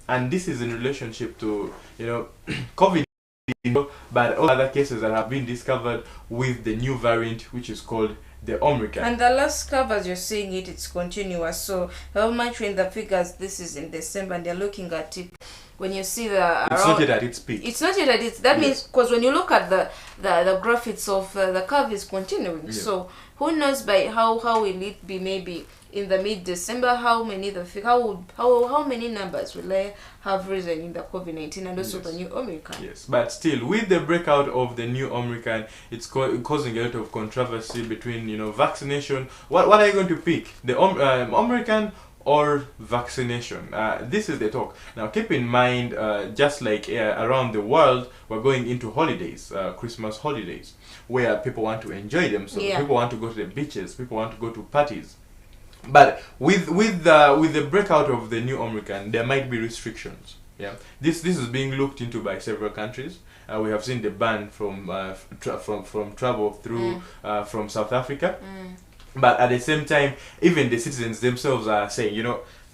and this is in relationship to COVID, but all other cases that have been discovered with the new variant, which is called the Omicron. And the last curve, as you're seeing it, it's continuous. So how much in the figures, this is in December, and they're looking at it. When you see it's not yet at its peak. It's not yet at its. That means, because when you look at the graphics of the curve is continuing. So who knows by how will it be? Maybe in the mid-December, how many numbers will I have risen in the COVID-19 and also the new Omicron? Yes, but still, with the breakout of the new Omicron, it's causing a lot of controversy between vaccination. What are you going to pick? The Omicron or vaccination? This is the talk. Now, keep in mind, just like around the world, we're going into holidays, Christmas holidays, where people want to enjoy themselves. People want to go to the beaches. People want to go to parties. But with the breakout of the new Omicron, there might be restrictions. Yeah, this is being looked into by several countries. We have seen the ban from travel through from South Africa. But at the same time, even the citizens themselves are saying,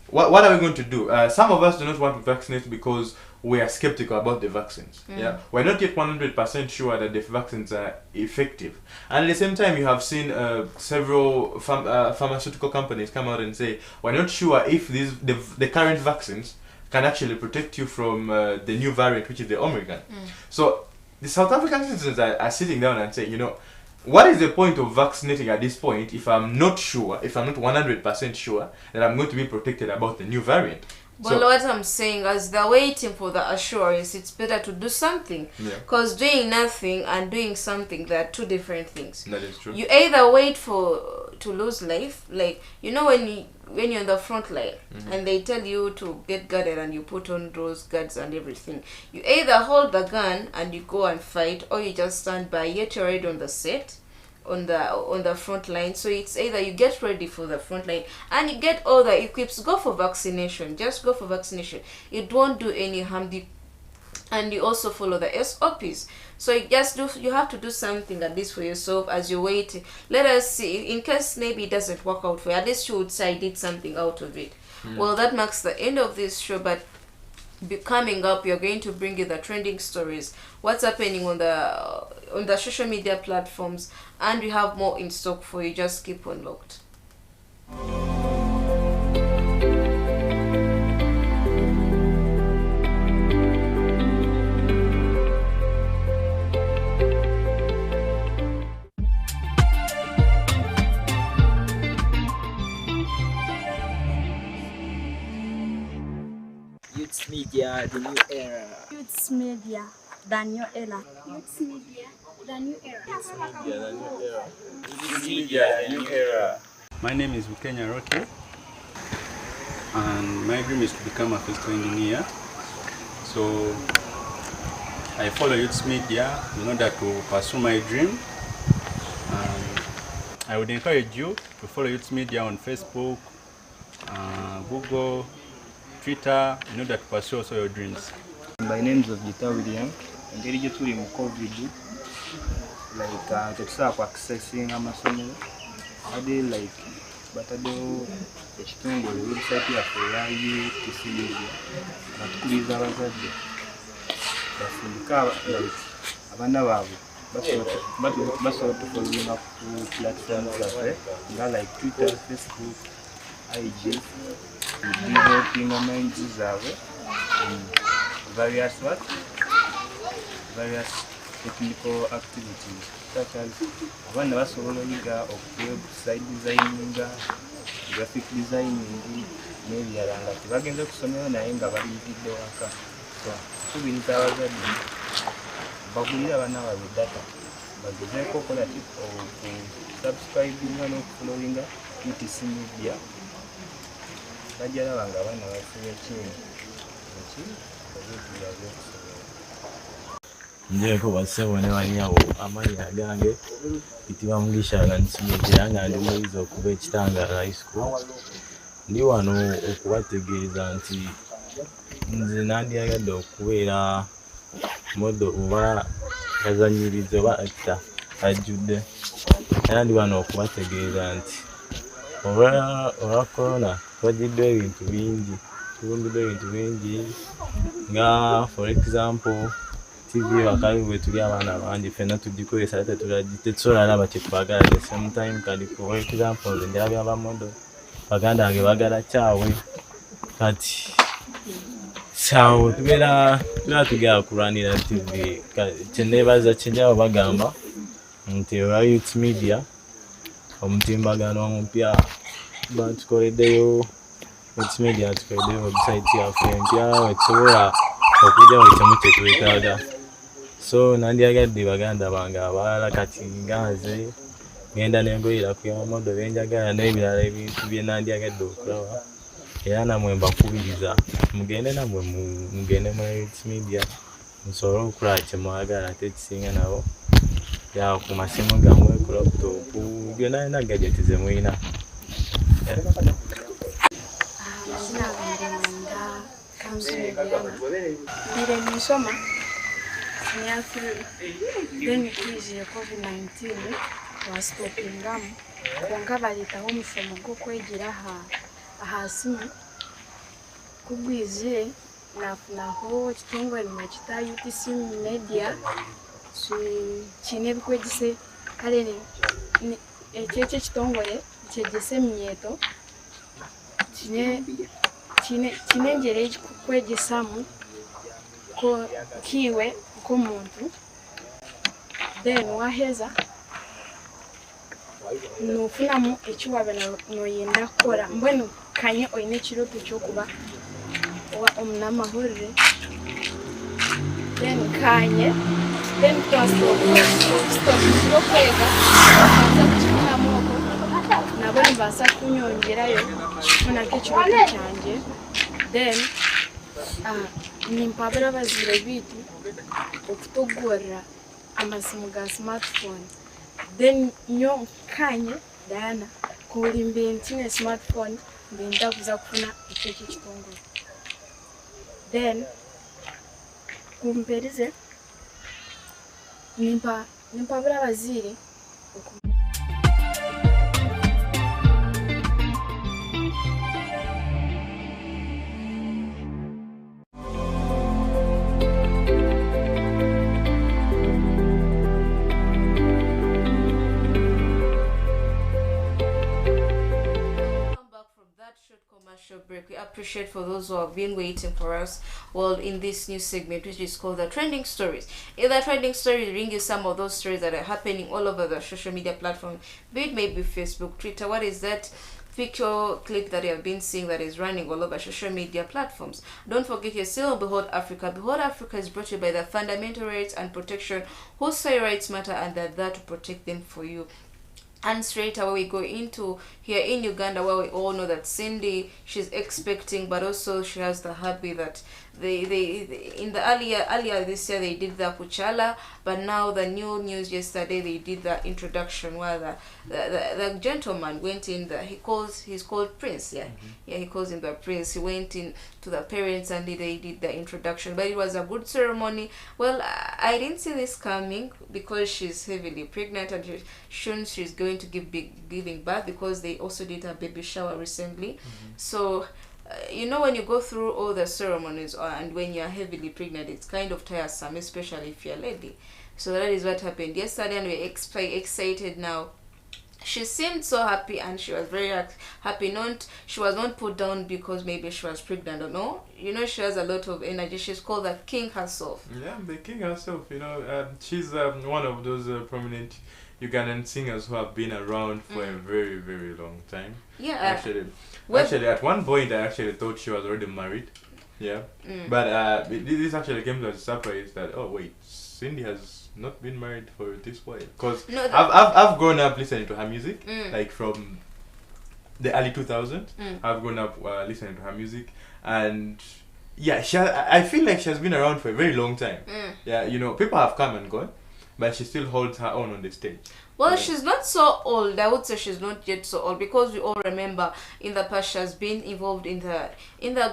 what are we going to do? Some of us do not want to vaccinate because we are skeptical about the vaccines. Yeah, we're not yet 100% sure that the vaccines are effective. And at the same time, you have seen several pharmaceutical companies come out and say, we're not sure if the current vaccines can actually protect you from the new variant, which is the Omicron. So the South African citizens are sitting down and saying, what is the point of vaccinating at this point if I'm not 100% sure that I'm going to be protected about the new variant? Well, what I'm saying, as they're waiting for the assurance, it's better to do something. Because doing nothing and doing something, they're two different things. That is true. You either wait to lose life, like, when you're in the front line and they tell you to get guarded and you put on those guards and everything, you either hold the gun and you go and fight, or you just stand by, yet you're already on the set, on the front line. So it's either you get ready for the front line and you get all the equips, go for vaccination. Just go for vaccination. It won't do any harm. And you also follow the SOPs. So you have to do something at least for yourself as you wait. Let us see, in case maybe it doesn't work out for you, at least you would say I did something out of it. Well, that marks the end of this show, but coming up, you're going to bring you the trending stories, what's happening on the social media platforms, and we have more in stock for you. Just keep on locked. Youth Media, the new era. Youth Media, the new era. Youth Media, the new era. Youth Media, the new era. My name is Bukenya Rocky, and my dream is to become a physical engineer. So I follow Youth Media in order to pursue my dream. And I would encourage you to follow Youth Media on Facebook, Google, Twitter, in order to pursue also your dreams. My name is Gita William. Engeri gye tuli mu COVID, tetusobola ku accessing amasomero. Ade bataddewo ekitongole website yaffe eya UTC Media batukubiriza abazadde bafundika abaana baabwe basobola tufollowinga ku platform zaffe nga Twitter, Facebook, IG, developing minds zaabwe various technical activities such as abaana basobola oyiga website designing, graphic designing n'ebirala nga tebagenze kusomero naye nga baliyigidde waka. So tukubiriza abazadde bagulire abaana baabwe data bagezeeko okukola okusubscribinga n'okufollowinga UTC Media bajja laba nga abaana bafuna ekintu njeko basebo ne banyawo amannya gange kitibwa Mugisha Gansimukira nga ndi muyizi okuva Ekitangala High School. Ndi wano okubategeeza nti nze nandyagadde okubeera modo oba kazanyiriza oba actor ajjudde. Era ndi wano okubategeeza nti olwa corona twagiddwa ebintu bingi tubumbiddwa ebintu bingi nga for example TV bakali bwe tuli abaana bangi ffenna tugikozesa tetusobola laba kye twagala at the same time kali for example nze ndabya bamodo baganda bange bagala kyawe kati kyawe tubeera tugera kulwanira TV kyeneebaza kyenjaba bagamba nti olwa Youth Media omutimbagano omupya batukoleddeyo Youth Media tukoleddeyo website yaffe empya wetusobola okujjawo ekimu kye twetaaga so nandyagadde baganda bange abalala kati nga nze ngenda nengoyera ku yamodo benjagala n'ebirala ebintu bye nandyagadde okulaba era namwe mbakubiriza mugende namwe mugende mu Youth Media musobole okulaba kye mwagala ate ekisinga nabo ya ku masimu gammwe ku laptop byonna byonna gadgeti ze mulina. Amazina gange mwenda Kamsumediana. Mbire nisoma senior 3 then kwizire COVID-19 wasitopingamu kwonka baletaho omusomo gw'okwegira aha simu kugwizire nafunaho ekitongole nakita UTC Media kiine ebikwegise kale ekyo ekitongole kyegese eminyeeto kiine engyeri ekikukwegisamu kiiwe nk'omuntu then waheza nofunamu ekiwaba noyenda kukora mbwenu kanye oyine ekirooto ky'okuba omunamahurire then kanye then twasitokirokwega aza kukifunamu okwo nabo nibaasa kunyongerayo funako ekirooto kyangye then nimpabura abazaire biitu okutogorera amasimu ga smartphone then nyo kanye Diana kuri mbe ntine smartphone ndenda kuza kufuna ekyo kitongole then kumperize nimpabura abazaire break. We appreciate for those who have been waiting for us in this new segment, which is called the Trending Stories. In the Trending Stories, we bring you some of those stories that are happening all over the social media platform, be it maybe Facebook, Twitter. What is that picture clip that you have been seeing that is running all over social media platforms? Don't forget, you're still on Behold Africa. Behold Africa is brought to you by the Fundamental Rights and Protection, who say rights matter and they're there to protect them for you. And straight away we go into here in Uganda, where we all know that Cindy, she's expecting, but also she has the happy that they in the earlier this year they did the Kuchala, but now the new news yesterday they did the introduction where the gentleman went in. He's called Prince, he calls him the Prince. He went in to the parents and they did the introduction, but it was a good ceremony. Well, I didn't see this coming because she's heavily pregnant and she's going to giving birth, because they also did a baby shower recently. So when you go through all the ceremonies and when you're heavily pregnant, it's kind of tiresome, especially if you're a lady. So that is what happened yesterday, and we're excited now. She seemed so happy, and she was very happy. She was not put down because maybe she was pregnant or no. She has a lot of energy. She's called the king herself. Yeah, the king herself. She's one of those prominent Ugandan singers who have been around for a very, very long time. Yeah. Actually, at one point, I actually thought she was already married. Yeah. But this actually came as a surprise that, oh wait, Cindy has not been married for this while. Because I've grown up listening to her music, like from the early 2000s. I've grown up listening to her music, and yeah, I feel like she has been around for a very long time. Yeah, people have come and gone, but she still holds her own on the stage. Well, she's not so old. I would say she's not yet so old, because we all remember in the past she has been involved in the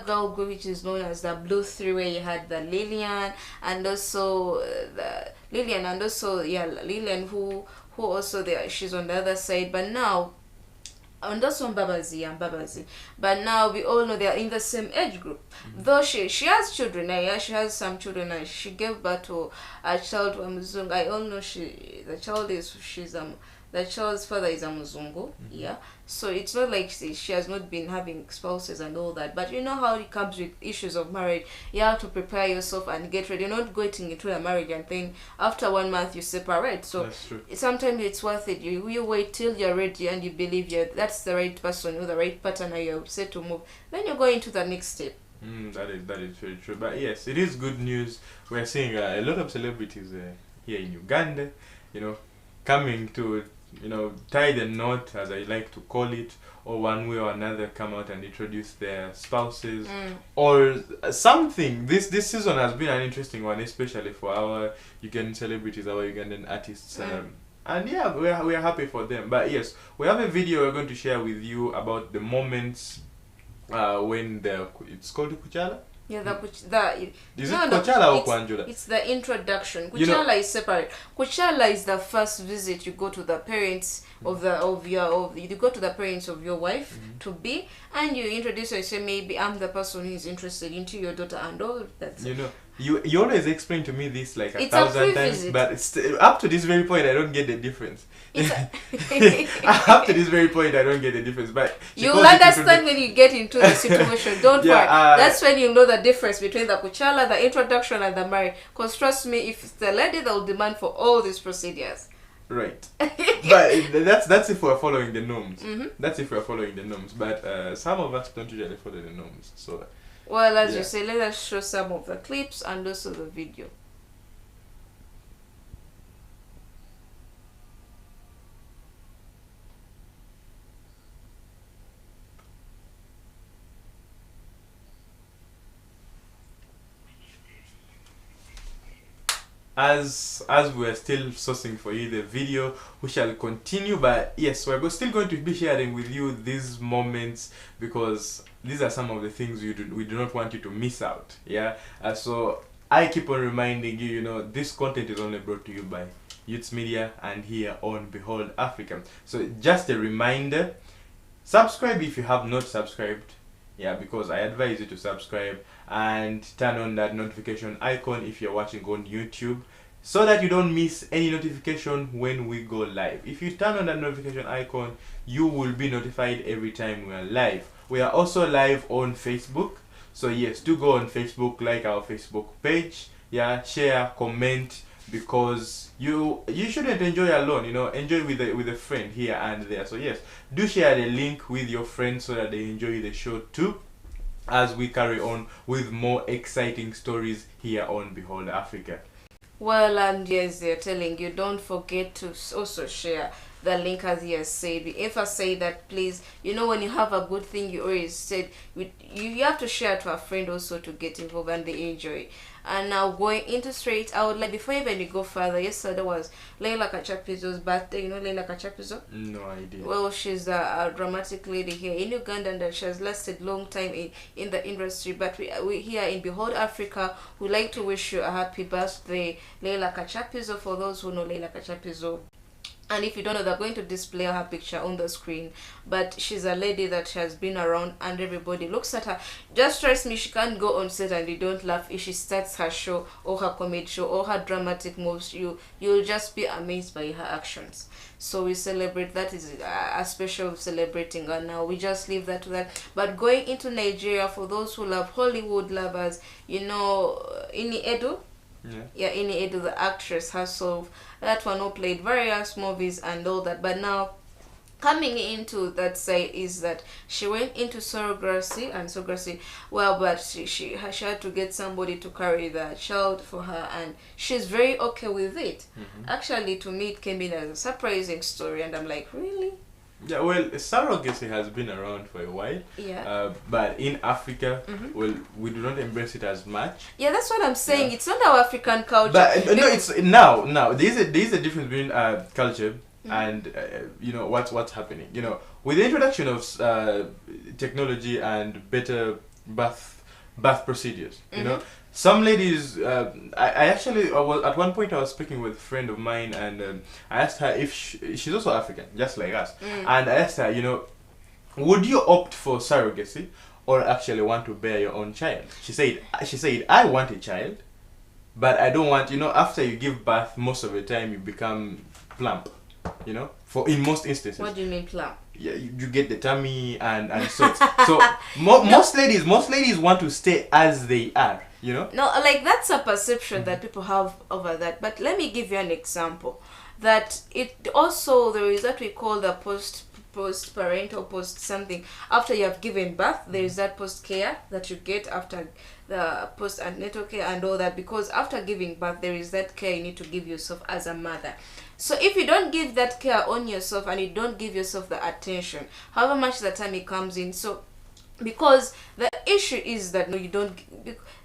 girl group which is known as the Blue Three, where you had the Lillian and also Lillian who also she's on the other side. But now and also Mbabazi and Babazi. But now we all know they are in the same age group. Though she has children, yeah, she has some children, and she gave birth to a child who Muzungu. I all know the child's father is a Muzungu, yeah. So it's not like she has not been having spouses and all that. But you know how it comes with issues of marriage. You have to prepare yourself and get ready. You're not going into a marriage and then after 1 month you separate. So That's true. sometimes it's worth it. You wait till you're ready and you believe that's the right person or the right partner you're set to move. Then you go into the next step. That is very true. But yes, it is good news. We're seeing a lot of celebrities here in Uganda, coming to tie the knot, as I like to call it, or one way or another come out and introduce their spouses or something. This season has been an interesting one, especially for our Ugandan celebrities, our Ugandan artists. And yeah, we are happy for them. But yes, we have a video we're going to share with you about the moments when it's called Kuchala. Yeah, Is it Kuchala or Kwanjula? It's the introduction. You know- Kuchala is separate. Kuchala is the first visit you go to the parents you go to the parents of your wife to be, and you introduce her. You say, maybe I'm the person who is interested into your daughter and all that. You always explain to me this like It's a 1,000 times, pre-visit. but up to this very point I don't get the difference. It's Up to this very point I don't get the difference, but she You'll calls it understand when you get into the situation. Don't Yeah, worry. That's when you know the difference between the kuchala, the introduction, and the marriage. Because trust me, if it's the lady that will demand for all these procedures. right. But that's if we're following the norms. That's if we're following the norms. But some of us don't usually follow the norms. So Well, as Yeah. you say, let us show some of the clips and also the video. as we're still sourcing for you the video, we shall continue. But yes, we're still going to be sharing with you these moments because these are some of the things we do not want you to miss out. Yeah. So I keep on reminding you, this content is only brought to you by Youths Media and here on Behold Africa. So just a reminder, subscribe if you have not subscribed. Yeah, because I advise you to subscribe and turn on that notification icon if you're watching on YouTube so that you don't miss any notification when we go live. If you turn on that notification icon, you will be notified every time we are live. We are also live on Facebook. So yes, do go on Facebook, like our Facebook page. Yeah, share, comment, because you shouldn't enjoy alone. Enjoy with a friend here and there. So yes, do share the link with your friends so that they enjoy the show too, as we carry on with more exciting stories here on Behold Africa. Well, and yes, they're telling you, don't forget to also share the link, as he has said. We emphasize that, please. When you have a good thing, you always said you have to share to a friend also to get involved and they enjoy. And now going into straight, I would like, before even we go further, yesterday was Leila Kachapizo's birthday. You know Leila Kachapizo? No idea. Well, she's a dramatic lady here in Uganda, and she has lasted long time in the industry. But we here in Behold Africa, we like to wish you a happy birthday, Leila Kachapizo. For those who know Leila Kachapizo, and if you don't know, they're going to display her picture on the screen. But she's a lady that has been around and everybody looks at her. Just trust me, she can't go on set and you don't laugh. If she starts her show or her comedy show or her dramatic moves, you'll just be amazed by her actions. So we celebrate. That is a special celebrating her now. We just leave that to that. But going into Nigeria, for those who love Hollywood lovers, Ini Edu. Yeah, Ini Edu, the actress herself, that one who played various movies and all that. But now, coming into that side is that she went into surrogacy, but she had to get somebody to carry the child for her, and she's very okay with it. Actually, to me, it came in as a surprising story, and I'm like, really? Yeah, well, surrogacy has been around for a while. Yeah. But in Africa, well, we do not embrace it as much. Yeah, that's what I'm saying. Yeah. It's not our African culture. But no, it's now. There is a difference between culture and what's happening. With the introduction of technology and better birth procedures, some ladies, I was at one point I was speaking with a friend of mine, and I asked her if she's also African, just like us, and I asked her, would you opt for surrogacy or actually want to bear your own child? She said, I want a child, but I don't want, after you give birth, most of the time you become plump, for in most instances. What do you mean plump? Yeah, you get the tummy and so so most ladies want to stay as they are, No, like that's a perception that people have over that. But let me give you an example. That it also, there is that we call the post parental post something. After you have given birth, there is that post care that you get after the post antenatal care and all that, because after giving birth there is that care you need to give yourself as a mother. So if you don't give that care on yourself and you don't give yourself the attention, however much the time it comes in, so because the issue is that no, you don't.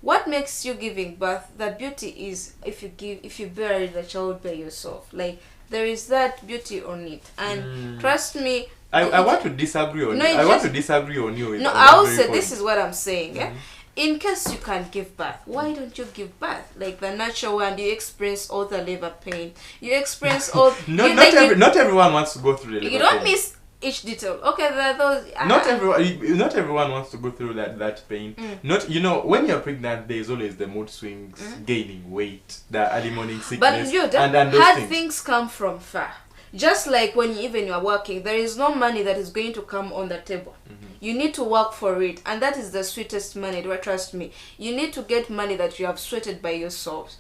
What makes you giving birth? The beauty is if you bear the child by yourself. Like there is that beauty on it, and trust me. I want to disagree on. I want to disagree on you. No, I'll say this is what I'm saying. Yeah? In case you can't give birth, why don't you give birth? Like the natural one, you experience all the labor pain. You experience all. Not everyone wants to go through the labor pain. You don't miss each detail. Okay, there are those. Not everyone wants to go through that pain. Not when you're pregnant, there's always the mood swings, gaining weight, the early morning sickness, but and those hard things come from far. Just like when you are working, there is no money that is going to come on the table. You need to work for it, and that is the sweetest money. Trust me. You need to get money that you have sweated by yourselves.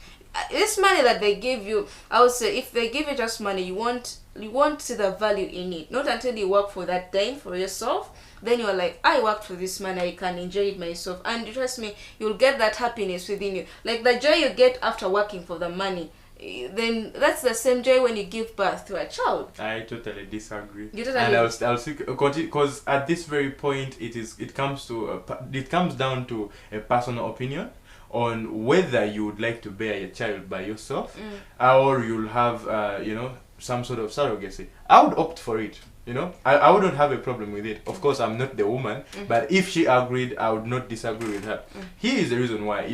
This money that they give you, I would say, if they give you just money, you won't see the value in it. Not until you work for that day for yourself. Then you're like, I worked for this money, I can enjoy it myself. And trust me, you'll get that happiness within you. Like the joy you get after working for the money. Then that's the same joy when you give birth to a child. I totally disagree. You totally and I'll because at this very point it comes down to a personal opinion on whether you would like to bear your child by yourself or you'll have some sort of surrogacy. I would opt for it. I wouldn't have a problem with it. Of course, I'm not the woman, but if she agreed, I would not disagree with her. Here is the reason why.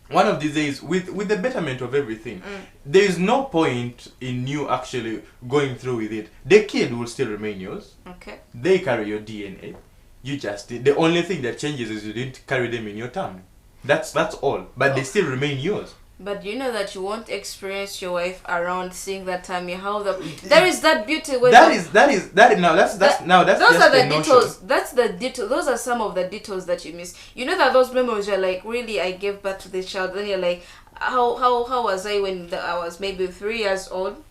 One of these days, with the betterment of everything, there is no point in you actually going through with it. The kid will still remain yours. Okay. They carry your DNA. You just did. The only thing that changes is you didn't carry them in your tummy. That's all. But they still remain yours. But you know that you won't experience your wife around seeing that tummy. There is that beauty. That's those are the details. That's the detail. Those are some of the details that you miss. You know that those memories you're like, really, I gave birth to this child. Then you're like, how was I when I was maybe 3 years old?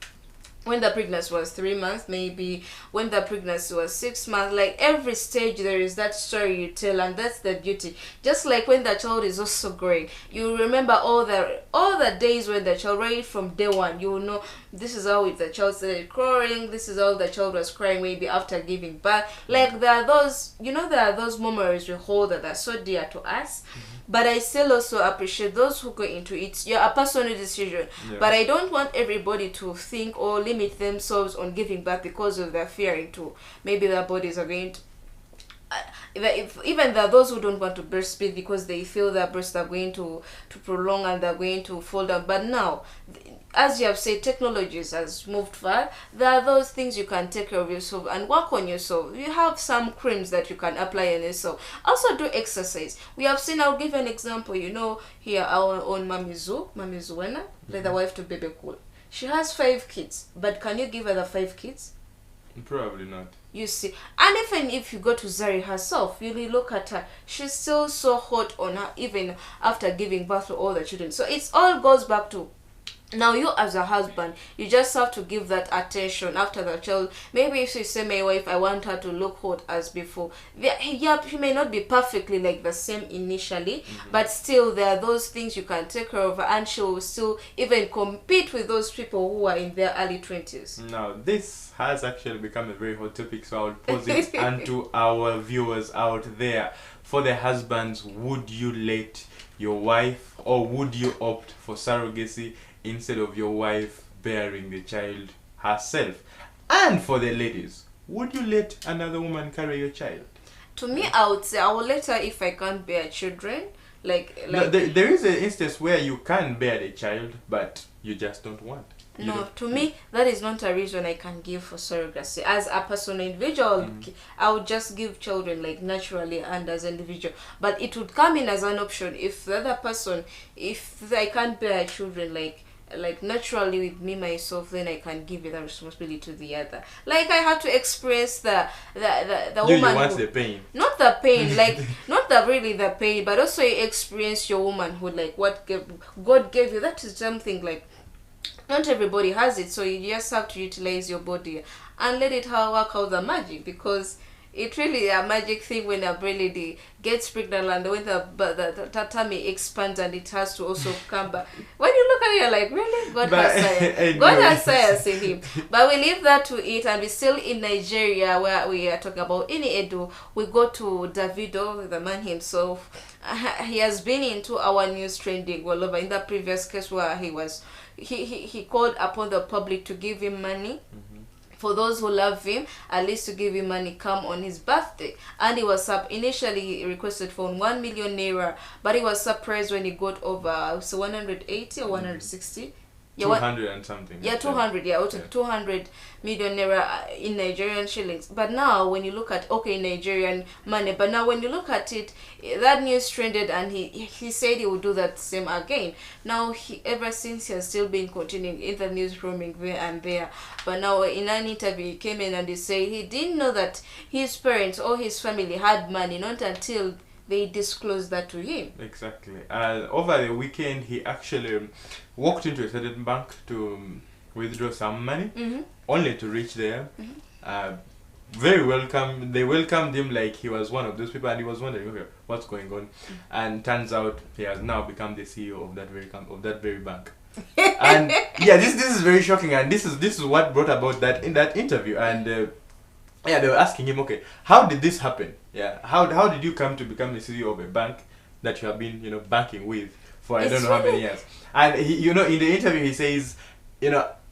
When the pregnancy was 3 months, maybe when the pregnancy was 6 months. Like every stage there is that story you tell, and that's the beauty. Just like when the child is also growing, you remember all the days when the child, right from day one, you will know this is how the child started crying, this is how the child was crying maybe after giving birth. Like there are those memories we hold that are so dear to us. But I still also appreciate those who go into it. You're a personal decision. Yeah. But I don't want everybody to think or limit themselves on giving birth because of their fearing to maybe their bodies are going to... Even there are those who don't want to breastfeed because they feel their breasts are going to prolong and they're going to fall down. But now, as you have said, technology has moved far. There are those things you can take care of yourself and work on yourself. You have some creams that you can apply on yourself. Also do exercise. We have seen, I'll give an example, here our own Mami Zuena, the wife to Bebe Cool. She has 5 kids, but can you give her the 5 kids? Probably not. You see, and even if you go to Zari herself, you look at her, she's still so hot on her even after giving birth to all the children. So it all goes back to now you as a husband, you just have to give that attention after the child. Maybe if you say my wife, I want her to look hot as before. Yeah, she may not be perfectly like the same initially, but still there are those things you can take care of, and she will still even compete with those people who are in their early 20s. Now, this has actually become a very hot topic, so I will pose it unto our viewers out there. For the husbands, would you let your wife, or would you opt for surrogacy instead of your wife bearing the child herself? And for the ladies, would you let another woman carry your child? To me, I would say I will let her if I can't bear children. Like no, there is an instance where you can bear the child, but you just don't want. You No, don't- to me, that is not a reason I can give for surrogacy. As a personal individual, I would just give children like naturally and as an individual. But it would come in as an option if the other person, if I can't bear children like naturally with me myself, then I can give the responsibility to the other. Like I had to experience the You woman want who, the pain. not the pain, like not the really the pain, but also you experience your womanhood, like what God gave you. That is something like not everybody has it, so you just have to utilize your body and let it work out the magic, because it really a magic thing when a lady gets pregnant and when the tummy expands and it has to also come back. When you look at it, you're like, really? God But has science. anyways. God has science in him. But we leave that to it, and we're still in Nigeria where we are talking about Ini Edu. We go to Davido, the man himself. He has been into our news trending all over. In the previous case where he called upon the public to give him money. For those who love him, at least to give him money come on his birthday. And he was initially he requested for 1 million naira, but he was surprised when he got over 180 or 160. Yeah, 200 and something. yeah, 200, yeah, 200 million naira in Nigerian shillings. But now when you look at, okay, Nigerian money, but now when you look at it, that news trended and he said he would do that same again. Now, ever since he has still been continuing in the news roaming there and there. But now in an interview, he came in and he said he didn't know that his parents or his family had money, not until they disclosed that to him. Exactly. Over the weekend, he actually walked into a certain bank to withdraw some money, only to reach there. Very welcome. They welcomed him like he was one of those people, and he was wondering, okay, what's going on? And turns out he has now become the CEO of that very bank. And yeah, this is very shocking, and this is what brought about that in that interview. And yeah, they were asking him, okay, how did this happen? Yeah, how did you come to become the CEO of a bank that you have been, banking with for I don't know how many years? And he, in the interview, he says,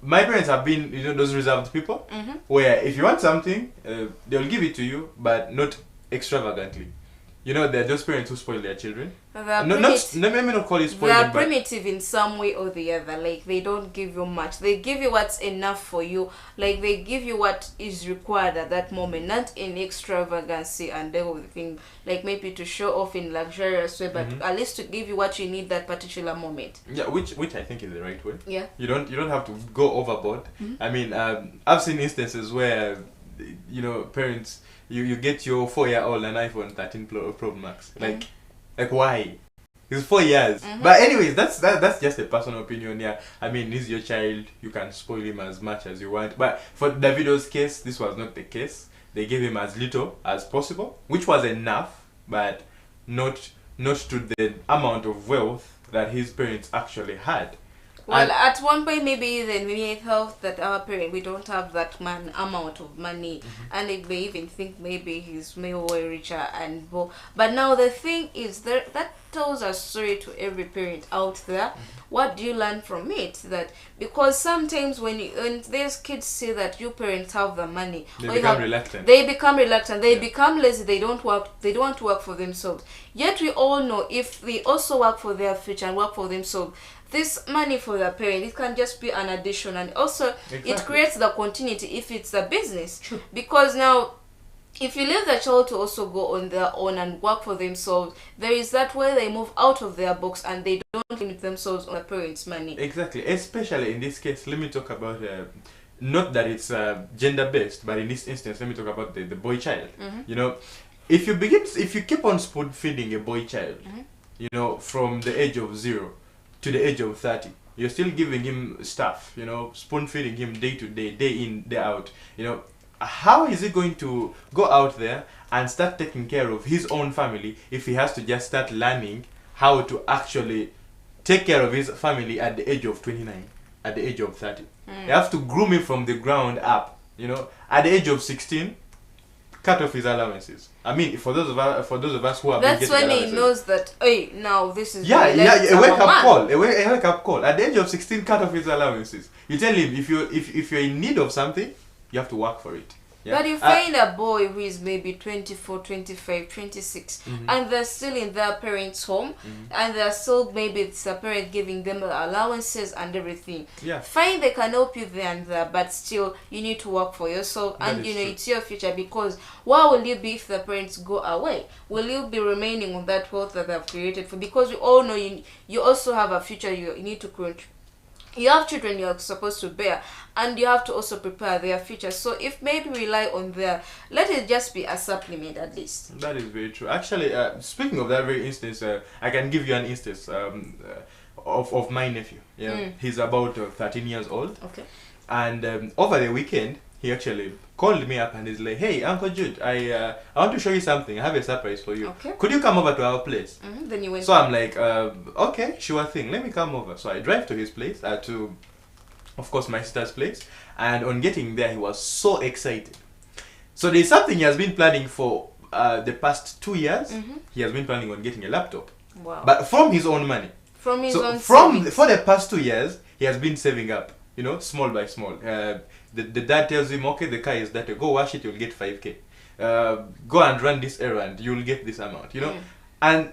my parents have been, those reserved people, where if you want something, they'll give it to you, but not extravagantly. They're those parents who spoil their children. Let me not call it spoiling. They are primitive in some way or the other. Like, they don't give you much. They give you what's enough for you. Like, they give you what is required at that moment, not in extravagancy and everything. Like, maybe to show off in luxurious way, but at least to give you what you need that particular moment. Yeah, which I think is the right way. Yeah. You don't have to go overboard. I mean, I've seen instances where, parents. You get your 4-year-old an iPhone 13 Pro Max. Like why? It's 4 years. But anyways, that's just a personal opinion. Yeah, I mean, he's your child. You can spoil him as much as you want. But for Davido's case, this was not the case. They gave him as little as possible, which was enough, but not to the amount of wealth that his parents actually had. Well, at one point, maybe even we thought that our parent, we don't have that amount of money, and they may even think maybe he's way richer and more. But now the thing is that tells a story to every parent out there. What do you learn from it? That because sometimes when these kids see that you parents have the money, they become reluctant. They become reluctant. They become lazy. They don't work. They don't want to work for themselves. Yet we all know if they also work for their future and work for themselves, this money for the parent, it can just be an addition, and also it creates the continuity if it's a business. True. Because now, if you leave the child to also go on their own and work for themselves, there is that way they move out of their box and they don't limit themselves on the parents' money. Exactly. Especially in this case, let me talk about not that it's gender based, but in this instance, let me talk about the boy child. If you keep on spoon feeding a boy child, from the age of 0 to the age of 30, you're still giving him stuff, spoon feeding him day to day, day in, day out. How is he going to go out there and start taking care of his own family if he has to just start learning how to actually take care of his family at the age of 29, at the age of 30? You have to groom him from the ground up. At the age of 16, cut off his allowances. I mean, for those of us who have that's been getting when he knows that, hey, now this is a wake up call. At the age of 16, cut off his allowances. You tell him if you're in need of something, you have to work for it. Yeah? But you find a boy who is maybe 24, 25, 26, and they're still in their parents' home, and they're still maybe it's a parent giving them allowances and everything. Yeah. Fine, they can help you there and there, but still you need to work for yourself, and That you is know true. it's your future, because where will you be if the parents go away? Will you be remaining on that wealth that they've created for? Because we all know you also have a future you need to create. You have children you're supposed to bear, and you have to also prepare their future. So if maybe rely on their, let it just be a supplement at least. That is very true. Actually, speaking of that very instance, I can give you an instance of my nephew. Yeah, he's about 13 years old, Okay. and over the weekend he actually called me up and he's like, "Hey, Uncle Jude, I want to show you something. I have a surprise for you. Okay. Could you come over to our place?" Then you went. So I'm like, okay, sure thing. Let me come over. So I drive to his place, to, of course, my sister's place. And on getting there, he was so excited. So there's something he has been planning for the past 2 years. He has been planning on getting a laptop, Wow. but from his own money. From his own for savings. the past 2 years, he has been saving up. Small by small. The dad tells him, okay, the car is dirty. Go wash it. You'll get 5K. Go and run this errand. You'll get this amount. And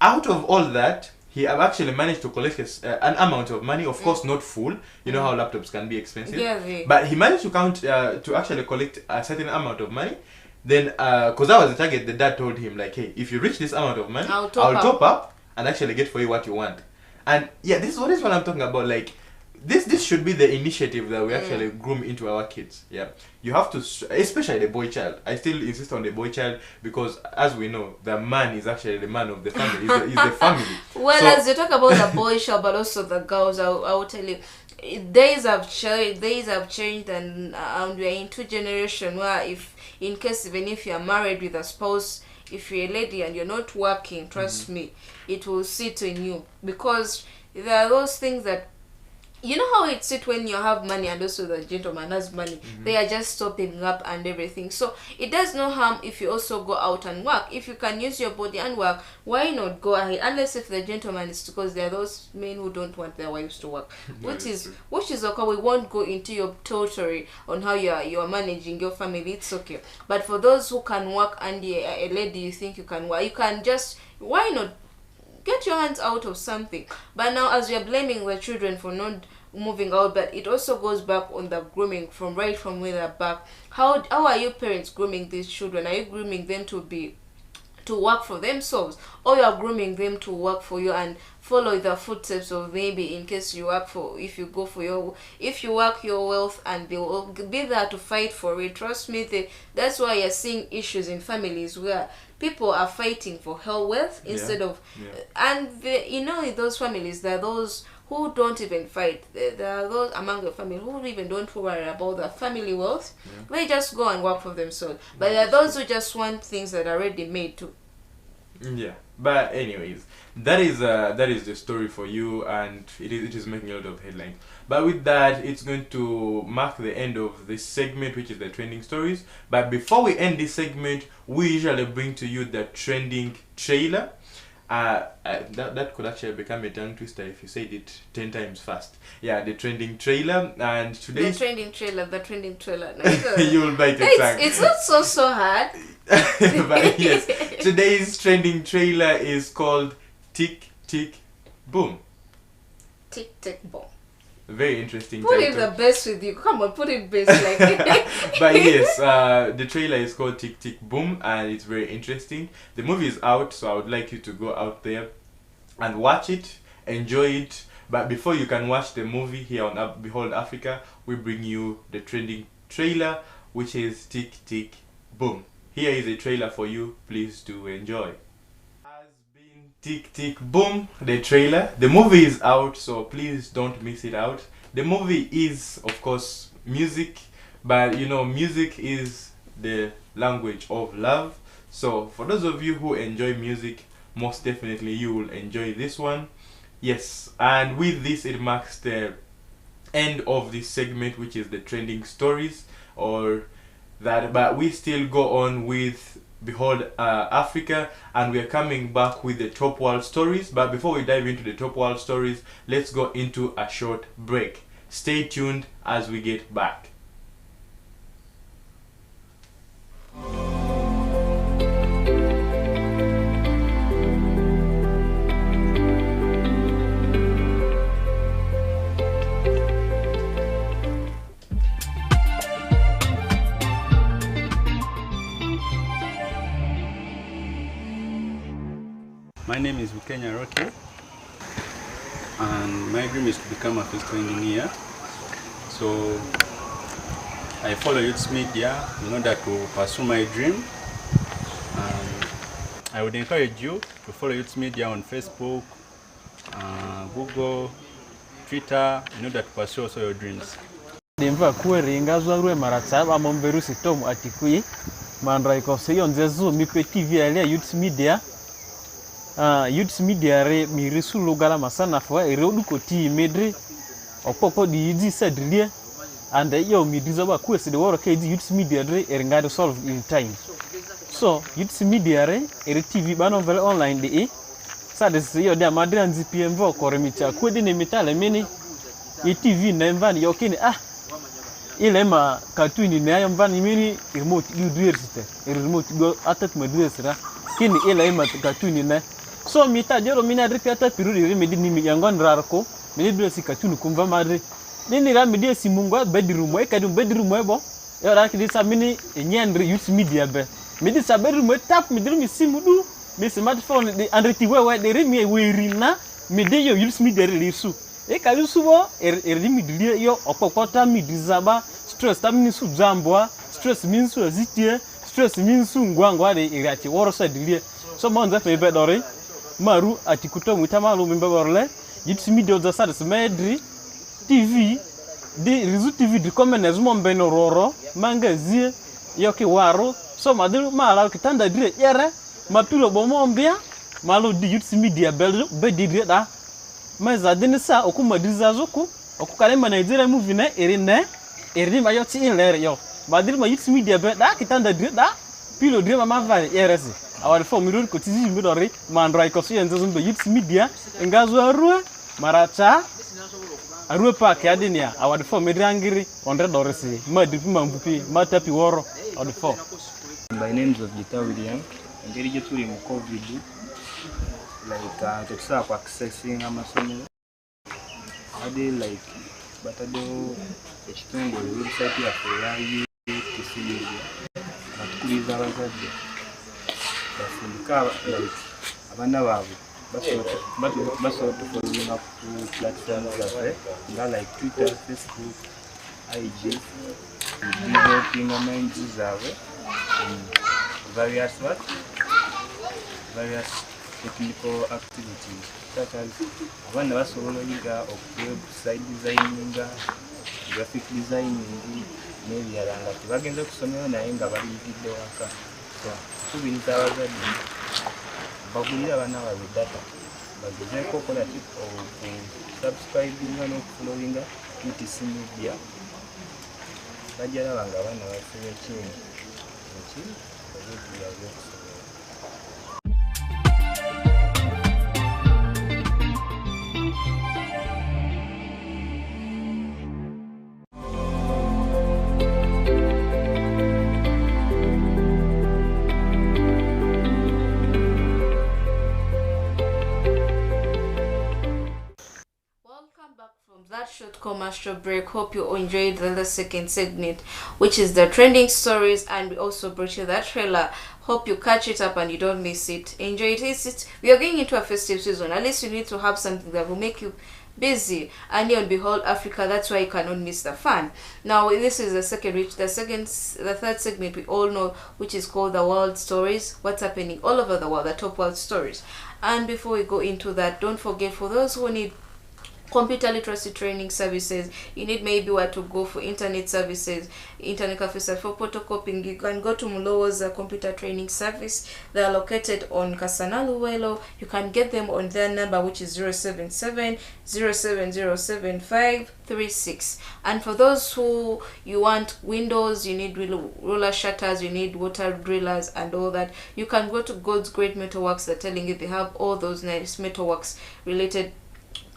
out of all that, he have actually managed to collect an amount of money. Of course, not full. You know how laptops can be expensive. Yeah, But he managed to actually collect a certain amount of money. Then, because that was the target, the dad told him, like, hey, if you reach this amount of money, I'll I'll top top up and actually get for you what you want. And yeah, this is what I'm talking about. Like, this should be the initiative that we actually groom into our kids. Yeah, you have to, especially the boy child. I still insist on the boy child because, as we know, the man is actually the man of the family. He's the family. Well, So- as you talk about the boy child, but also the girls, I will tell you, days have changed, and we are into generation where, if in case even if you are married with a spouse, if you're a lady and you're not working, trust me, it will sit in you, because there are those things that, you know how it sit when you have money and also the gentleman has money. They are just stopping up and everything. So it does no harm if you also go out and work. If you can use your body and work, why not go ahead? Unless if the gentleman is, because there are those men who don't want their wives to work, which is okay. We won't go into your territory on how you are managing your family. It's okay. But for those who can work and a lady you think you can work, you can just, why not get your hands out of something? But now, as we are blaming the children for not moving out, but it also goes back on the grooming from where they're back. How are you parents grooming these children? Are you grooming them to work for themselves, or you are grooming them to work for you and follow the footsteps of, maybe in case you work for, if you work your wealth, and they will be there to fight for it. Trust me, that's why you're seeing issues in families where people are fighting for her wealth instead of, and in those families there are those who don't even fight. There are those among the family who even don't worry about their family wealth. They just go and work for themselves. But there are those who just want things that are already made too. Yeah, but anyways, that is the story for you, and it is making a lot of headlines. But with that, it's going to mark the end of this segment, which is the trending stories. But before we end this segment, we usually bring to you the trending trailer. That could actually become a tongue twister if you said it 10 times fast. Yeah, the trending trailer, and today's The trending trailer. you'll bite your tongue. It's not so hard. But yes, today's trending trailer is called Tick Tick Boom. Tick tick boom. Very interesting Put it title. the best with you. Come on, put it best like. But yes, the trailer is called Tick Tick Boom, and it's very interesting. The movie is out, so I would like you to go out there and watch it, enjoy it. But before you can watch the movie here on Behold Africa, we bring you the trending trailer, which is Tick Tick Boom. Here is a trailer for you. Please do enjoy. Has been Tick Tick Boom, the trailer. The movie is out, so please don't miss it out. The movie is, of course, music, but music is the language of love. So for those of you who enjoy music, most definitely you will enjoy this one. Yes, and with this, it marks the end of this segment, which is the trending stories, but we still go on with Behold Africa, and we are coming back with the top world stories. But before we dive into the top world stories, let's go into a short break. Stay tuned as we get back. Kenya Rocky, and my dream is to become a physical engineer. So I follow youth media in order to pursue my dream. And I would encourage you to follow youth media on Facebook, Google, Twitter, in order to pursue also your dreams. Demva kueringa zwarwe maratsaba momberusi tom atikui mandra ikose yonzezu mipe TV ya youth media. Youth media re mirisu lugala masana fwa eroduko ti medre okpoko di yidi sadrie and yo midizo ba kwesi de woro ke youth media re eringa solve in time. So youth media re eri TV bano vele online de sadis yo de amadre anzi PMV koremicha kwedi ne mitale mini e TV na mvani yokini ile ma cartoon ni ayo mvani mini remote you duersite remote go atat ma duersira kini ile ma cartoon na so mita jero mina repiata piruri medi ni yangon rarko medi duersi cartoon kumva madre nini ra medi simungwa bedroom e kadi bedroom e bo yo ra kidi sa mini nyandre youth media be medi sa bedroom tap medi mi simudu mi smartphone de andreti wewe de remi werina medi yo youth media relisu e kali subo erimi dilie yo okpokota mi dizaba stress tamini su jambwa stress minsu azitie stress minsu ngwangwa de irati worosa dilie so monza pe bedore maru atikuto mutamalu mbeborle youth media za sada smedri TV di rizu TV di comments mombeno roro mangazie yoki waro so madilu mala kitanda dire yere mapilo bomombia malo di youth media bedire da mas adenisa okuma dizazuku okukale ma Nigeria movie na eri ma yoti inler yo badil ma youth media be da kitanda dire da pilo dire ma va eresi awal fo mirur ko tizi midori mandrai ko so yenzo zumbe youth media ngazo arue maracha arue pa kadenia awal fo midrangiri onre doresi ma dipi mambupi matapi woro awal fo. By names of Gita William ngeri je tuli mu COVID like tetsa kwa accessing amasomero ade like batado ekitungo website ya FAI TCD batukuliza abazadde bafundika like abana baabwe basobola okukolinga ku platform zaffe nga like Twitter, Facebook, IG developing minds zaabwe various technical activities such as abana basobola yiga website designing, graphic designing n'ebirala nga tebagenze kusomero naye nga baliyigidde waka. So tubiyinza abazadde bagulira abaana baabwe data bagezeeko okukola okusubscribinga n'okufollowinga UTC media bajja laba nga abaana bafuna ekintu obudde okusomera. Short commercial break. Hope you enjoyed the second segment, which is the trending stories, and we also brought you that trailer. Hope you catch it up and you don't miss it. Enjoy it. We are going into a festive season. At least you need to have something that will make you busy. And here on Behold Africa, that's why you cannot miss the fun. Now this is the third segment we all know, which is called the world stories. What's happening all over the world, the top world stories. And before we go into that, don't forget, for those who need computer literacy training services, you need maybe where to go for internet services, internet cafes for photocopying, you can go to Mulowo's computer training service. They are located on Kasanaluwelo. You can get them on their number, which is 077 0707536. And for those who you want windows, you need roller shutters, you need water drillers and all that, you can go to God's Great Metalworks. They're telling you they have all those nice metalworks related,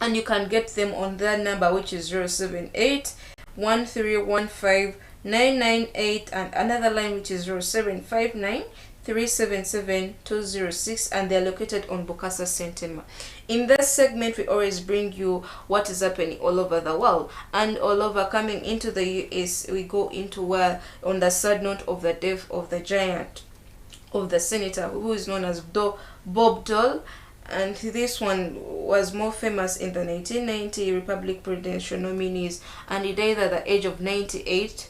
and you can get them on their number, which is 078 1315 998, and another line which is 0759 377 206, and they're located on Bokassa Sentema. In this segment, we always bring you what is happening all over the world, and all over. Coming into the US, we go into where, on the sad note of the death of the giant of the senator who is known as Bob Dole. And this one was more famous in the 1990 Republic presidential nominees, and he died at the age of 98,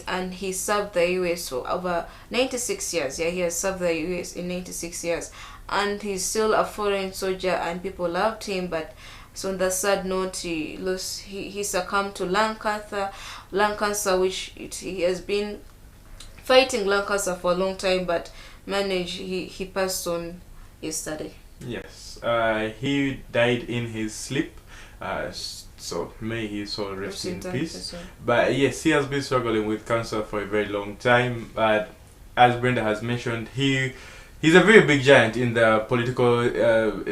and he served the US for over 96 years. Yeah, he has served the US in 96 years, and he's still a foreign soldier, and people loved him. But so on the sad note, he succumbed to lung cancer, which he has been fighting lung cancer for a long time, but he passed on yesterday. Yes, he died in his sleep, so may his soul rest in peace. But yes, he has been struggling with cancer for a very long time, but as Brenda has mentioned, he's a very big giant in the political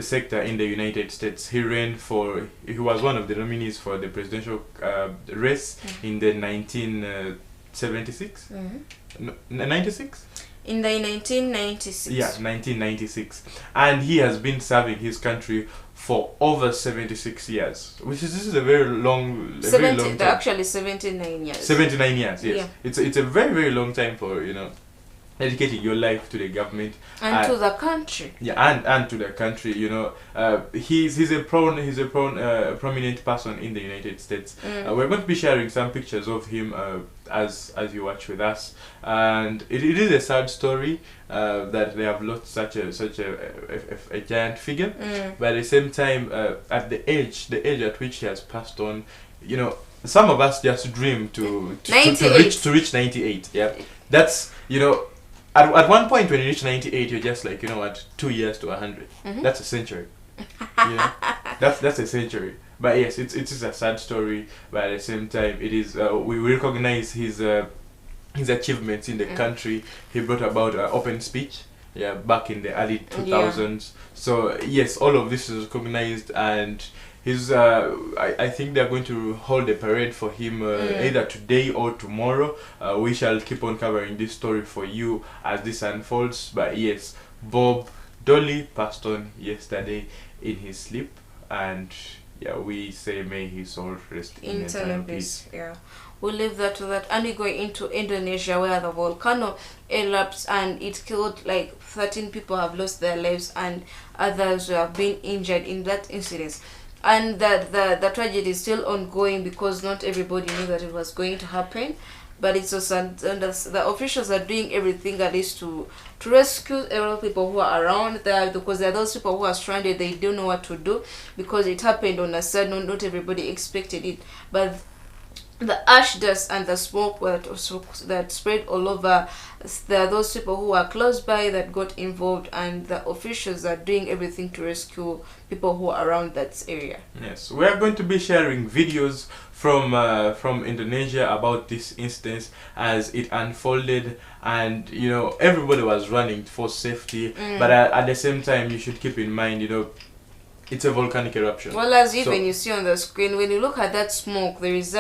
sector in the United States. He was one of the nominees for the presidential race in the 1976? 96? In the 1996. Yeah, 1996. And he has been serving his country for over 76 years, this is a very long, very long time. Actually 79 years. 79 years, yes. Yeah. It's a very, very long time for, dedicating your life to the government and to the country. Yeah, and to the country. He's a prominent person in the United States. We're going to be sharing some pictures of him as you watch with us, and it is a sad story that they have lost such a giant figure. But at the same time, at the age at which he has passed on, some of us just dream to reach 98. Yeah, that's At one point when you reach 98, you're just like, 2 years to 100. That's a century. That's a century. But yes, it is a sad story. But at the same time, it is we recognize his achievements in the country. He brought about open speech, back in the early 2000s. So yes, all of this is recognized, and I think they're going to hold a parade for him either today or tomorrow. We shall keep on covering this story for you as this unfolds. But yes, Bob Dolly passed on yesterday in his sleep, and we say may his soul rest in eternal peace. Yeah, we'll leave that to that, and we go into Indonesia, where the volcano erupts and it killed like 13 people have lost their lives, and others have been injured in that incident. And that the tragedy is still ongoing because not everybody knew that it was going to happen. But it's also, and the officials are doing everything at least to rescue a lot of people who are around there, because there are those people who are stranded. They don't know what to do because it happened on a sudden. Not everybody expected it, but the ash dust and the smoke that spread all over, there are those people who are close by that got involved, and the officials are doing everything to rescue people who are around that area. Yes, we are going to be sharing videos from Indonesia about this instance as it unfolded, and everybody was running for safety, but at the same time you should keep in mind it's a volcanic eruption. Well, as even you see on the screen, when you look at that smoke, there is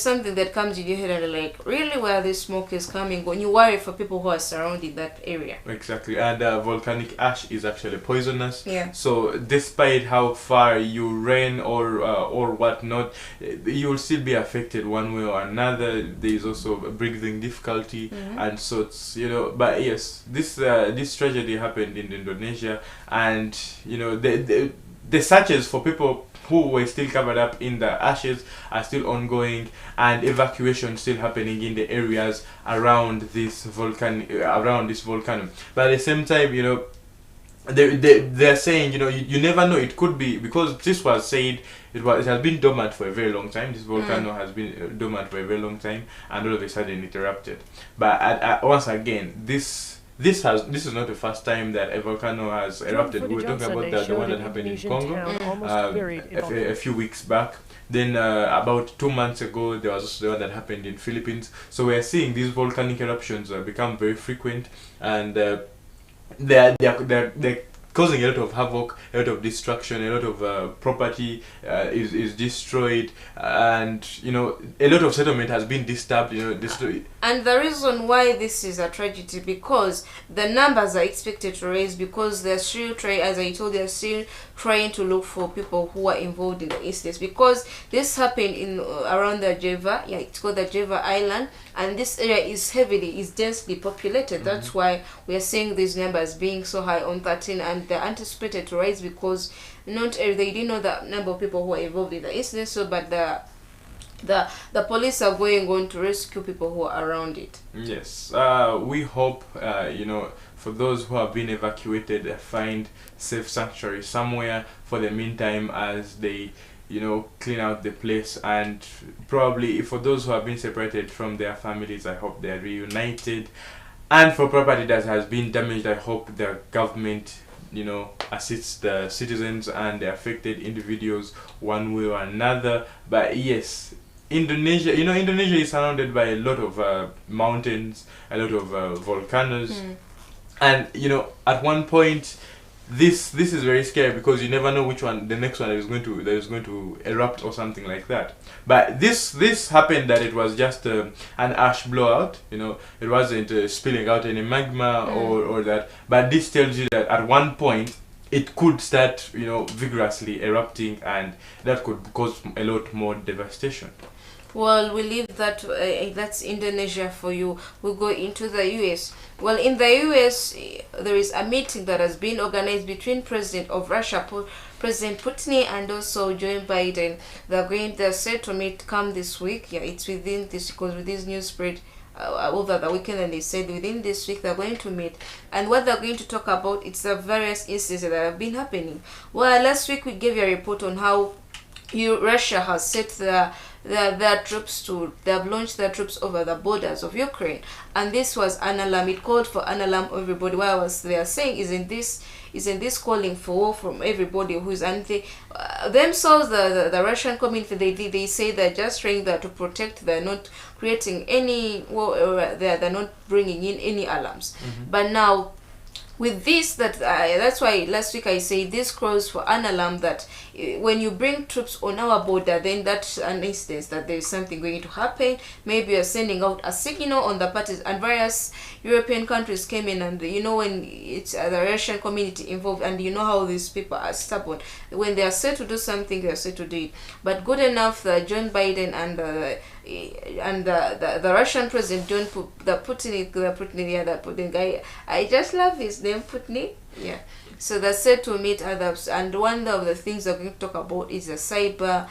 something that comes in your head and you're like, really, where this smoke is coming? When you worry for people who are surrounding that area. Exactly, and volcanic ash is actually poisonous. Yeah. So despite how far you ran or whatnot, you will still be affected one way or another. There is also breathing difficulty, and so it's But yes, this tragedy happened in Indonesia, and the searches for people who were still covered up in the ashes are still ongoing, and evacuation still happening in the areas around this volcano. But at the same time, they're saying you never know. It could be because this was said it has been dormant for a very long time. This volcano has been dormant for a very long time, and all of a sudden it erupted. But once again, this is not the first time that a volcano has erupted. We were talking about the one that happened in Congo a few weeks back. Then about 2 months ago, there was also the one that happened in Philippines. So we are seeing these volcanic eruptions become very frequent, and they're causing a lot of havoc, a lot of destruction, a lot of property is destroyed, and a lot of settlement has been disturbed, destroyed. And the reason why this is a tragedy, because the numbers are expected to rise, because they're still as I told you, they're still trying to look for people who are involved in the incidents, because this happened in around the Java, yeah, it's called the Java Island, and this area is densely populated. That's why we are seeing these numbers being so high on 13, and they're anticipated to rise because they didn't know the number of people who are involved in the incident. So, but the police are going on to rescue people who are around it. Yes, we hope for those who have been evacuated, find safe sanctuary somewhere for the meantime as they clean out the place, and probably for those who have been separated from their families, I hope they are reunited. And for property that has been damaged, I hope the government assists the citizens and the affected individuals one way or another. But yes, Indonesia is surrounded by a lot of mountains, a lot of volcanoes, and at one point this is very scary because you never know which one the next one is going to erupt or something like that. But this happened that it was just an ash blowout. It wasn't spilling out any magma or that. But this tells you that at one point it could start vigorously erupting, and that could cause a lot more devastation. Well, we leave that, that's Indonesia for you. We'll go into the US. Well, in the US, there is a meeting that has been organized between President of Russia, President Putin, and also Joe Biden. They're set to meet come this week. Yeah, it's within this, because with this news spread over the weekend, and they said within this week they're going to meet. And what they're going to talk about, it's the various incidents that have been happening. Well, last week we gave you a report on how Russia has set their troops they have launched their troops over the borders of Ukraine, and this was an alarm. It called for an alarm. Everybody, they are saying, isn't this calling for war from everybody who's anti themselves? The Russian community, they say they're just trying to protect. They're not creating any war, or they're not bringing in any alarms. But now, with this, that's why last week I say this calls for an alarm that when you bring troops on our border, then that's an instance that there is something going to happen. Maybe you're sending out a signal on the parties, and various European countries came in, and when it's the Russian community involved, and how these people are stubborn. When they are set to do something, they are set to do it. But good enough that John Biden and the Russian president, the Putin guy, I just love his name, Putin. Yeah. So they're set to meet others, and one of the things they're going to talk about is the cyber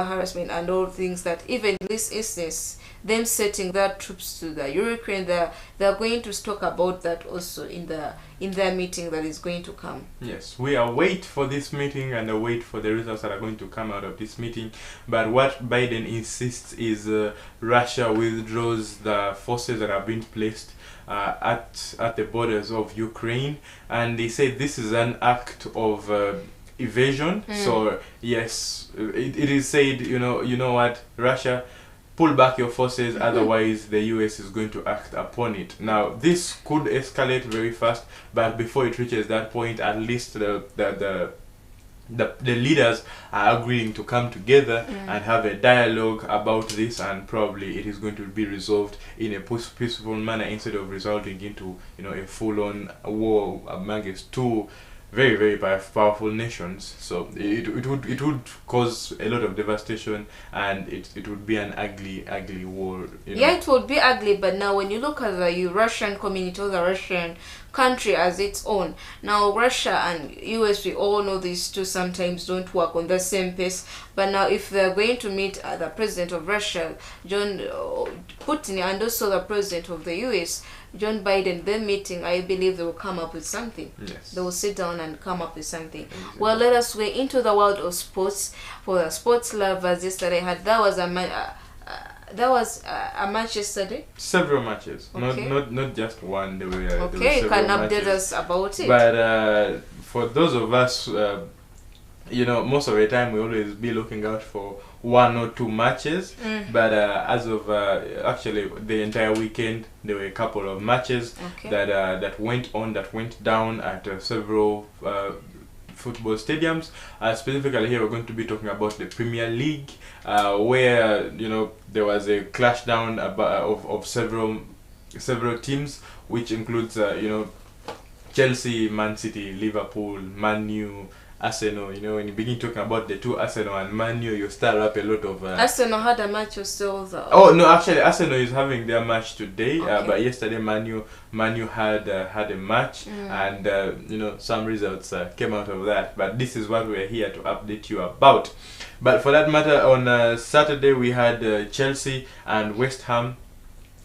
harassment and all things that even in this instance, them setting their troops to the Ukraine, they're going to talk about that also in their meeting that is going to come. Yes, we await for this meeting and await for the results that are going to come out of this meeting. But what Biden insists is Russia withdraws the forces that have been placed at the borders of Ukraine, and they say this is an act of evasion. So yes, it is said, you know what, Russia, pull back your forces, otherwise the US is going to act upon it. Now this could escalate very fast, but before it reaches that point, at least the leaders are agreeing to come together and have a dialogue about this, and probably it is going to be resolved in a peaceful manner instead of resulting into a full-on war amongst two very, very powerful nations. So it would cause a lot of devastation, and it would be an ugly war. Yeah, it would be ugly. But now when you look at the Russian community or the Russian country as its own, now Russia and US, we all know these two sometimes don't work on the same pace. But now if they're going to meet the president of Russia, John Putin, and also the president of the US, John Biden, their meeting, I believe they will come up with something. Yes. They will sit down and come up with something. Exactly. Well, let us go into the world of sports. For the sports lovers, yesterday that was a match yesterday. Several matches, okay. not just one. There were okay. You can update us about it. But for those of us, most of the time we always be looking out for one or two matches. But as of actually the entire weekend, there were a couple of matches that went down at several football stadiums. Specifically here we're going to be talking about the Premier League, where there was a clash down of several teams, which includes Chelsea, Man City, Liverpool, Man U, Arsenal. You know, when you begin talking about the two Arsenal and Man U, you start up a lot of. Arsenal had a match or so. Oh no, actually Arsenal is having their match today. Okay. But yesterday Man U had a match, and you know, some results came out of that. But this is what we're here to update you about. But for that matter, on Saturday we had Chelsea and West Ham.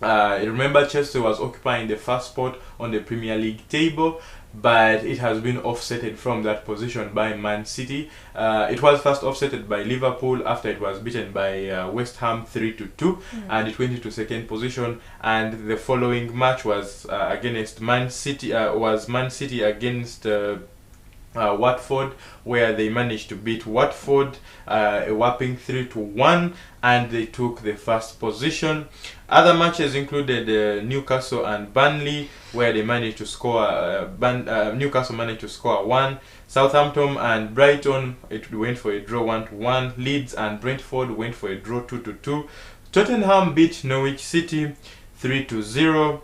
Remember, Chelsea was occupying the first spot on the Premier League table, but it has been offsetted from that position by Man City. It was first offsetted by Liverpool after it was beaten by West Ham 3-2, and it went into second position. And the following match was against Man City. Was Man City against Watford, where they managed to beat Watford a whopping 3-1, and they took the first position. Other matches included Newcastle and Burnley, where they managed to score. Newcastle managed to score 1. Southampton and Brighton, it went for a draw 1-1. Leeds and Brentford went for a draw 2-2. Tottenham beat Norwich City 3-0.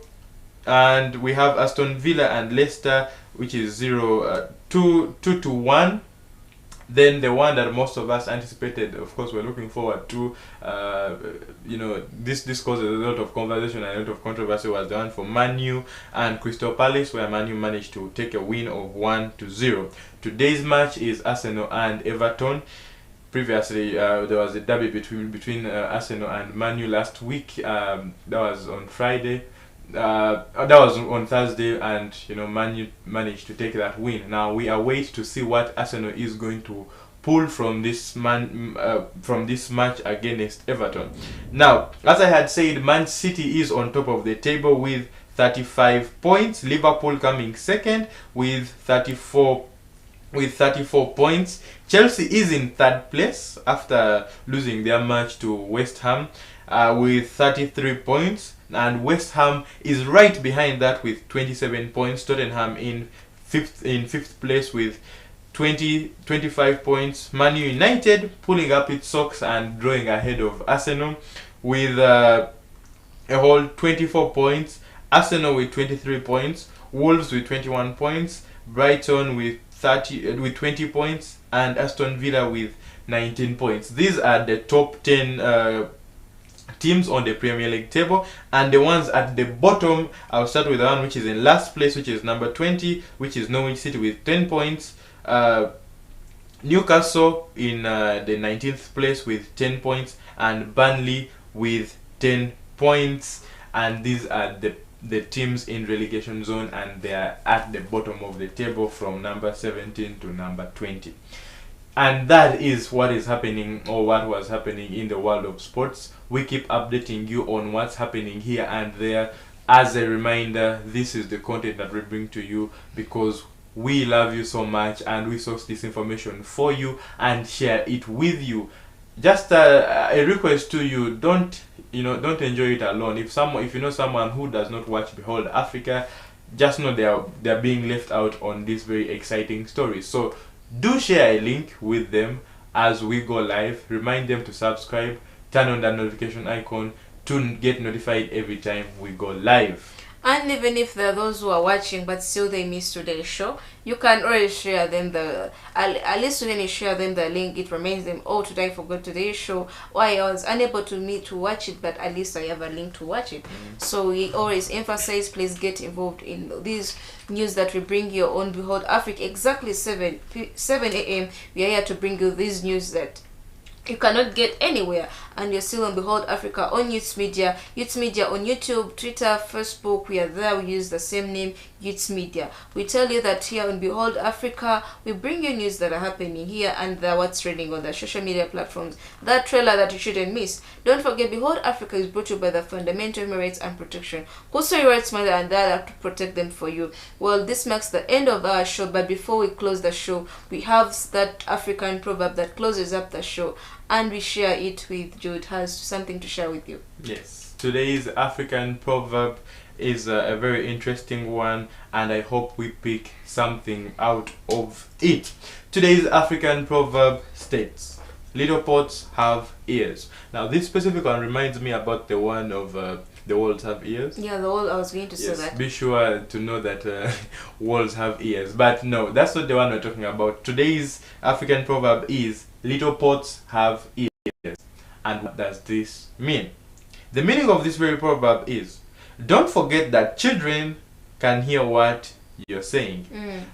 And we have Aston Villa and Leicester, which is 2-1. Then the one that most of us anticipated, of course, we're looking forward to, you know, this causes a lot of conversation and a lot of controversy, was the one for Man U and Crystal Palace, where Man U managed to take a win of 1-0. Today's match is Arsenal and Everton. Previously, there was a derby between Arsenal and Man U last week. That was on Friday. That was on Thursday, and you know, Man U managed to take that win. Now we await to see what Arsenal is going to pull from this match against Everton. Now, as I had said, Man City is on top of the table with 35 points. Liverpool coming second with 34 points. Chelsea is in third place after losing their match to West Ham with 33 points. And West Ham is right behind that with 27 points. Tottenham in fifth place with 25 points. Man United pulling up its socks and drawing ahead of Arsenal with a whole 24 points. Arsenal with 23 points. Wolves with 21 points. Brighton with 20 points, and Aston Villa with 19 points. These are the top 10 teams on the Premier League table, and the ones at the bottom, I'll start with the one which is in last place, which is number 20, which is Norwich City with 10 points. Newcastle in the 19th place with 10 points, and Burnley with 10 points. And these are the teams in relegation zone, and they are at the bottom of the table from number 17 to number 20. And that is what is happening, or what was happening in the world of sports. We keep updating you on what's happening here and there. As a reminder, this is the content that we bring to you because we love you so much, and we source this information for you and share it with you. Just a request to you: don't enjoy it alone. If you know someone who does not watch Behold Africa, just know they are being left out on this very exciting story. So do share a link with them as we go live. Remind them to subscribe, turn on that notification icon to get notified every time we go live. And even if there are those who are watching but still they miss today's show, you can always share them at least when you share them the link, it reminds them, oh, today I forgot today's show, or I was unable to watch it, but at least I have a link to watch it. So we always emphasize, please get involved in these news that we bring you on Behold Africa. Exactly 7 a.m. we are here to bring you these news that you cannot get anywhere, and you're still on Behold Africa on Youth Media on YouTube, Twitter, Facebook. We are there. We use the same name, Youth Media. We tell you that here on Behold Africa, we bring you news that are happening here and there, what's trending on the social media platforms, that trailer that you shouldn't miss. Don't forget, Behold Africa is brought to you by the Fundamental Human Rights and Protection. Kusoi Rights Mother and Dad to protect them for you. Well, this marks the end of our show, but before we close the show, we have that African proverb that closes up the show, and we share it with Jude. Has something to share with you. Yes, today's African proverb is a very interesting one, and I hope we pick something out of it. Today's African proverb states, little pots have ears. Now this specific one reminds me about the one of the walls have ears. Yeah, the whole I was going to say Yes, that. be sure to know that walls have ears. But no, that's not the one we're talking about. Today's African proverb is little pots have ears. And what does this mean? The meaning of this very proverb is, don't forget that children can hear what you're saying.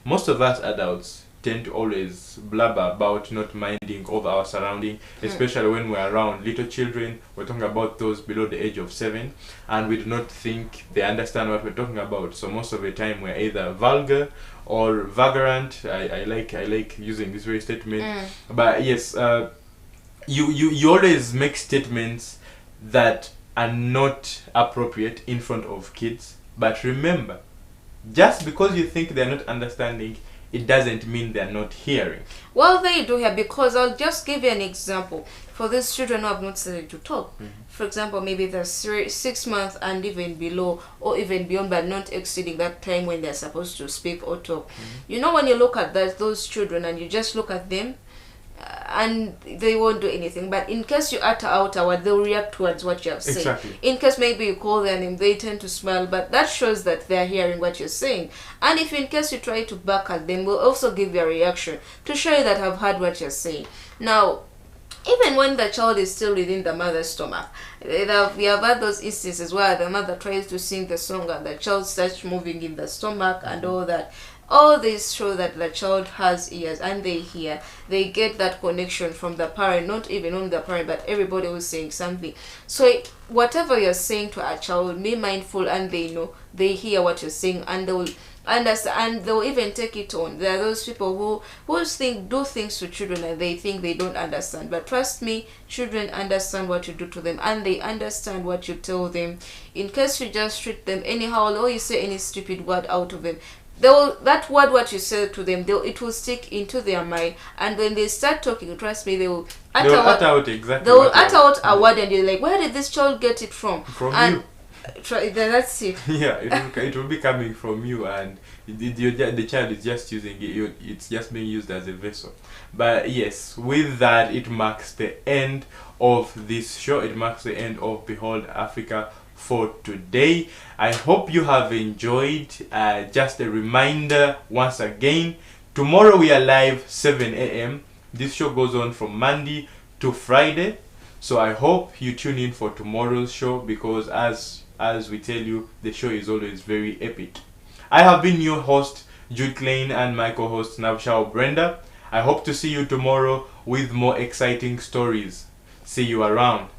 Most of us adults tend to always blabber about not minding of our surrounding, especially when we're around little children. We're talking about those below the age of 7, and we do not think they understand what we're talking about. So most of the time we're either vulgar or vagrant. I like using this very statement. But yes, you always make statements that are not appropriate in front of kids. But remember, just because you think they're not understanding, it doesn't mean they're not hearing. Well, they do here, because I'll just give you an example. For these children who have not started to talk, for example, maybe they're 6 months and even below, or even beyond, but not exceeding that time when they're supposed to speak or talk. You know, when you look at those children and you just look at them, and they won't do anything, but in case you utter out a word, they'll react towards what you have said. Exactly. In case maybe you call their name, they tend to smile, but that shows that they're hearing what you're saying. And if in case you try to back at them, we'll also give you a reaction to show you that I've heard what you're saying. Now, even when the child is still within the mother's stomach, we have had those instances where the mother tries to sing the song and the child starts moving in the stomach and all that. All this show that the child has ears and they hear. They get that connection from the parent, not even only the parent, but everybody who's saying something. So whatever you're saying to a child, be mindful, and they know, they hear what you're saying, and they will understand, and they'll even take it on. There are those people who do things to children and they think they don't understand. But trust me, children understand what you do to them, and they understand what you tell them. In case you just treat them anyhow, or you say any stupid word out of them, that word what you say to them, it will stick into their mind, and when they start talking, trust me, they will utter out a word, and you're like, where did this child get it from? You. That's it. Yeah, it will be coming from you, and the child is just using it. It's just being used as a vessel. But yes, with that, it marks the end of this show. It marks the end of Behold Africa for today. I hope you have enjoyed. Just a reminder once again, tomorrow we are live 7 a.m. This show goes on from Monday to Friday, so I hope you tune in for tomorrow's show, because as we tell you, the show is always very epic. I have been your host Jude Klein, and my co-host Navshao Brenda. I hope to see you tomorrow with more exciting stories. See you around.